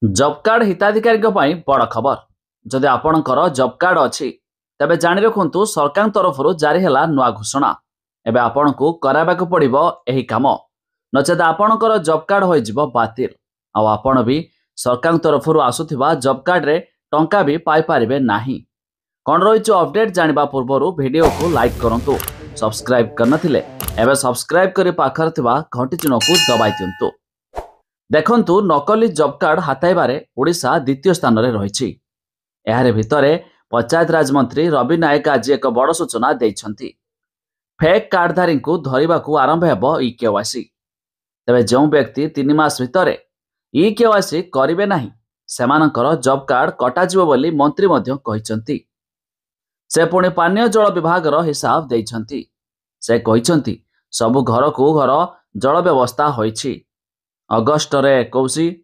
Job card हिताधिकारी बड़ खबर। जदि आपणकर जॉब कार्ड अच्छी तेबे जानि रखुंतु सरकार तरफ जारी है नुआ घोषणा। एबे आपनकु कराबाकु पड़िबो एही काम, नचेत आपणकर जॉब कार्ड होइजिबो बातिल। आ आपण भी सरकार तरफ आसुथिबा जॉब कार्ड रे टंका भी पाई पारिबे नाही। कौन रही अपडेट जानिबा पूर्वरु वीडियो को लाइक करंतु। सब्सक्राइब करनथिले एबे सब्सक्राइब करि पाखर थिबा घंटी चिन्ह को दबाई दियंतु। देखंतु नकली जॉब कार्ड हाताइबारे ओडिशा द्वितीय स्थान रे रहिछि। एहारे भितरे पंचायत राज मंत्री रवि नायक आज एक बड़ सूचना देइछंती। फेक कार्डधारी को धरिबाकू आरंभ हेबो ई-केवाईसी। तेबे जो व्यक्ति 3 मास भितरे ई-केवाईसी करिवे नाही सेमानकर जॉब कार्ड कटाजिबो बोली मंत्री मध्य कहिसंती। से पुणी पानीय जल विभाग हिसाब देइछंती। से कहिसंती सबु घर को घर जल व्यवस्था होइछि। अगस्ट रे 21,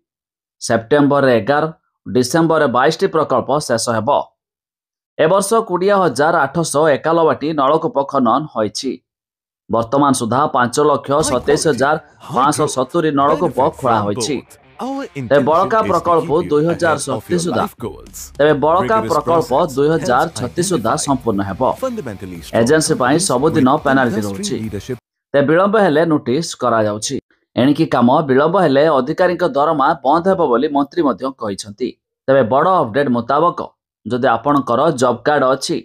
सेप्टेम्बर रे 11, डिसेम्बर रे 22 प्रकल्प शेष हेबो। ए वर्ष 20,891 नलकूप खनन होइछि। वर्तमान सुधा 5,27,570 नलकूप खोला होइछि। बड़का प्रकल्प 2037 सुधा तेबे बड़का प्रकल्प 2036 सुधा संपूर्ण हेबो। एजेंसी पाई सबुदिन पेनाल्टी रहउछि। ते विलंब हेले नोटिस करा जाउछि। एणिकी काम विलंब हेले अधिकारी दरमा बंद हेबो बोली मंत्री मध्य कहिसंती। तेबे बड़ अपडेट मुताबक जदि आपणकर जॉब कार्ड अछि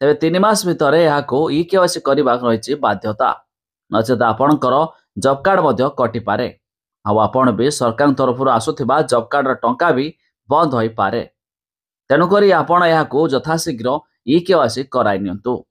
तेबे 3 मास भितरे याको ई-केवाईसी करबा रहिछि बाध्यता, नचेत आपणकर जॉब कार्ड मध्य कटि पारे। आ आपण भी सरकार तरफ आसुथिबा जॉब कार्ड टंका भी बंद होई पारे। तेणुकरी आपण याको यथाशीघ्र ई-केवाईसी कराइ नियंतु।